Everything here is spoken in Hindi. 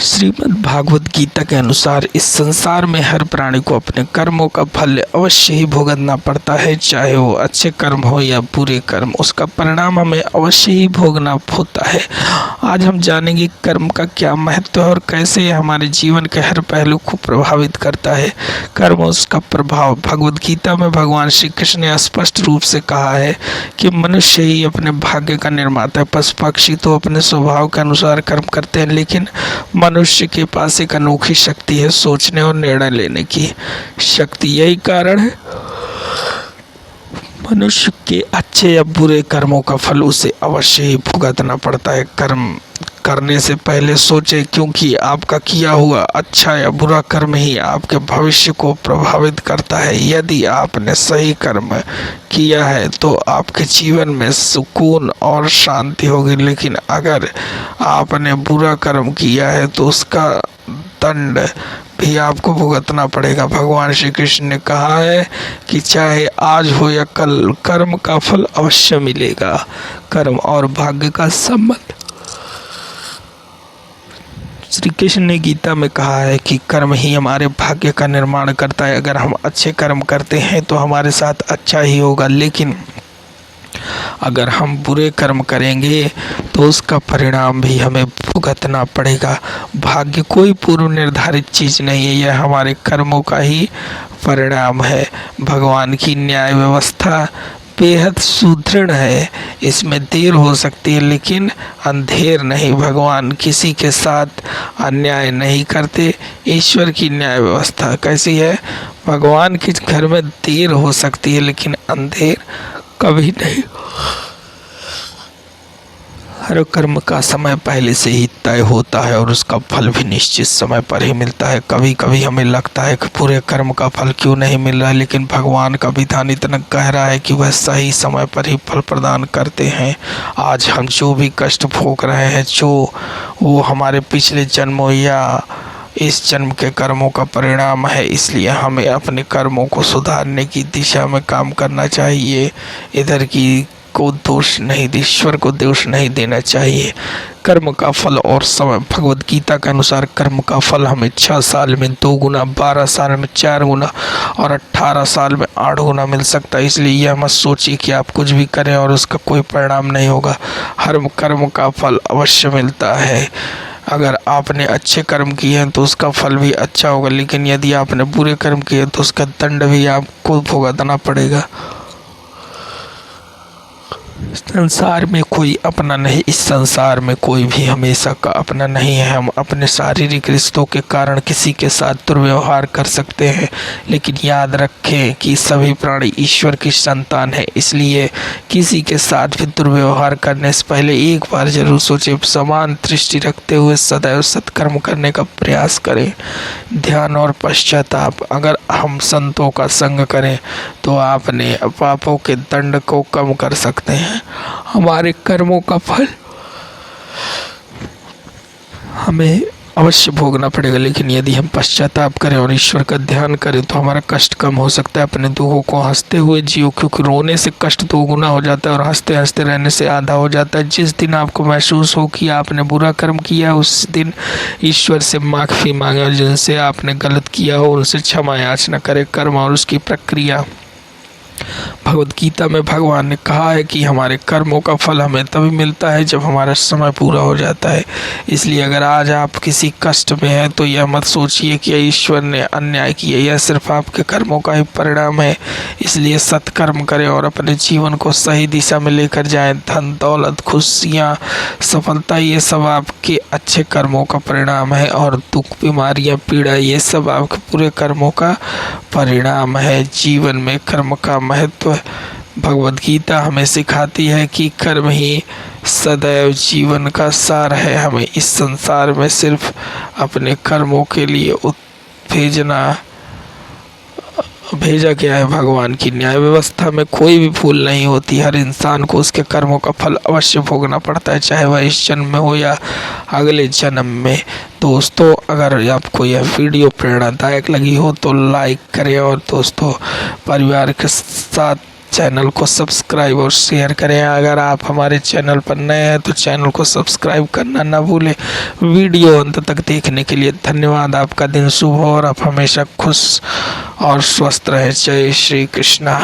श्रीमद् भागवत गीता के अनुसार इस संसार में हर प्राणी को अपने कर्मों का फल अवश्य ही भुगतना पड़ता है, चाहे वो अच्छे कर्म हो या बुरे कर्म, उसका परिणाम हमें अवश्य ही भोगना होता है। आज हम जानेंगे कर्म का क्या महत्व है और कैसे यह हमारे जीवन के हर पहलू को प्रभावित करता है। कर्म और उसका प्रभाव। भगवद गीता में भगवान श्री कृष्ण ने स्पष्ट रूप से कहा है कि मनुष्य ही अपने भाग्य का निर्माता है। पशु पक्षी तो अपने स्वभाव के अनुसार कर्म करते हैं, लेकिन मनुष्य के पास एक अनोखी शक्ति है, सोचने और निर्णय लेने की शक्ति। यही कारण है मनुष्य के अच्छे या बुरे कर्मों का फल उसे अवश्य ही भुगतना पड़ता है। कर्म करने से पहले सोचें, क्योंकि आपका किया हुआ अच्छा या बुरा कर्म ही आपके भविष्य को प्रभावित करता है। यदि आपने सही कर्म किया है तो आपके जीवन में सुकून और शांति होगी, लेकिन अगर आपने बुरा कर्म किया है तो उसका दंड भी आपको भुगतना पड़ेगा। भगवान श्री कृष्ण ने कहा है कि चाहे आज हो या कल, कर्म का फल अवश्य मिलेगा। कर्म और भाग्य का संबंध। श्री कृष्ण ने गीता में कहा है कि कर्म ही हमारे भाग्य का निर्माण करता है। अगर हम अच्छे कर्म करते हैं तो हमारे साथ अच्छा ही होगा, लेकिन अगर हम बुरे कर्म करेंगे तो उसका परिणाम भी हमें भुगतना पड़ेगा। भाग्य कोई पूर्व निर्धारित चीज़ नहीं है, यह हमारे कर्मों का ही परिणाम है। भगवान की न्याय व्यवस्था बेहद सुदृढ़ है। इसमें देर हो सकती है लेकिन अंधेर नहीं। भगवान किसी के साथ अन्याय नहीं करते। ईश्वर की न्याय व्यवस्था कैसी है? भगवान के घर में देर हो सकती है लेकिन अंधेर कभी नहीं। हर कर्म का समय पहले से ही तय होता है और उसका फल भी निश्चित समय पर ही मिलता है। कभी कभी हमें लगता है कि पूरे कर्म का फल क्यों नहीं मिल रहा है, लेकिन भगवान का विधान इतना गहरा है कि वह सही समय पर ही फल प्रदान करते हैं। आज हम जो भी कष्ट भोग रहे हैं, जो वो हमारे पिछले जन्मों या इस जन्म के कर्मों का परिणाम है, इसलिए हमें अपने कर्मों को सुधारने की दिशा में काम करना चाहिए। इधर की को दोष नहीं, ईश्वर को दोष नहीं देना चाहिए। कर्म का फल और समय। भगवद गीता के अनुसार कर्म का फल हमें 6 साल में 2 गुना, 12 साल में 4 गुना और 18 साल में 8 गुना मिल सकता है। इसलिए यह मत सोचिए कि आप कुछ भी करें और उसका कोई परिणाम नहीं होगा। हर कर्म का फल अवश्य मिलता है। अगर आपने अच्छे कर्म किए हैं तो उसका फल भी अच्छा होगा, लेकिन यदि आपने बुरे कर्म किए तो उसका दंड भी आपको भुगतना पड़ेगा। संसार में कोई अपना नहीं, इस संसार में कोई भी हमेशा का अपना नहीं है। हम अपने शारीरिक रिश्तों के कारण किसी के साथ दुर्व्यवहार कर सकते हैं, लेकिन याद रखें कि सभी प्राणी ईश्वर की संतान है। इसलिए किसी के साथ भी दुर्व्यवहार करने से पहले एक बार जरूर सोचें। समान दृष्टि रखते हुए सदैव सत्कर्म करने का प्रयास करें। ध्यान और पश्चाताप। अगर हम संतों का संग करें तो अपने पापों के दंड को कम कर सकते हैं। हमारे कर्मों का फल हमें अवश्य भोगना पड़ेगा, लेकिन यदि हम पश्चाताप करें और ईश्वर का ध्यान करें तो हमारा कष्ट कम हो सकता है। अपने दुखों को हंसते हुए जियो, क्योंकि रोने से कष्ट 2 गुना हो जाता है और हंसते हंसते रहने से आधा हो जाता है। जिस दिन आपको महसूस हो कि आपने बुरा कर्म किया, उस दिन ईश्वर से माफ़ी मांगे और जिनसे आपने गलत किया हो उनसे क्षमा याचना करें। कर्म और उसकी प्रक्रिया। भगवद गीता में भगवान ने कहा है कि हमारे कर्मों का फल हमें तभी मिलता है जब हमारा समय पूरा हो जाता है। इसलिए अगर आज आप किसी कष्ट में हैं तो यह मत सोचिए कि ईश्वर ने अन्याय किया, यह सिर्फ आपके कर्मों का ही परिणाम है। इसलिए सत्कर्म करें और अपने जीवन को सही दिशा में लेकर जाएं। धन दौलत, खुशियाँ, सफलता, ये सब आपके अच्छे कर्मों का परिणाम है, और दुख, बीमारियाँ, पीड़ा, ये सब आपके पूरे कर्मों का परिणाम है। जीवन में कर्म का महत्व। भगवद गीता हमें सिखाती है कि कर्म ही सदैव जीवन का सार है। हमें इस संसार में सिर्फ अपने कर्मों के लिए भेजा गया है। भगवान की न्याय व्यवस्था में कोई भी भूल नहीं होती। हर इंसान को उसके कर्मों का फल अवश्य भोगना पड़ता है, चाहे वह इस जन्म में हो या अगले जन्म में। दोस्तों, अगर आपको यह वीडियो प्रेरणादायक लगी हो तो लाइक करें और दोस्तों परिवार के साथ चैनल को सब्सक्राइब और शेयर करें। अगर आप हमारे चैनल पर नए हैं तो चैनल को सब्सक्राइब करना ना भूलें। वीडियो अंत तक देखने के लिए धन्यवाद। आपका दिन शुभ हो और आप हमेशा खुश और स्वस्थ रहें। जय श्री कृष्णा।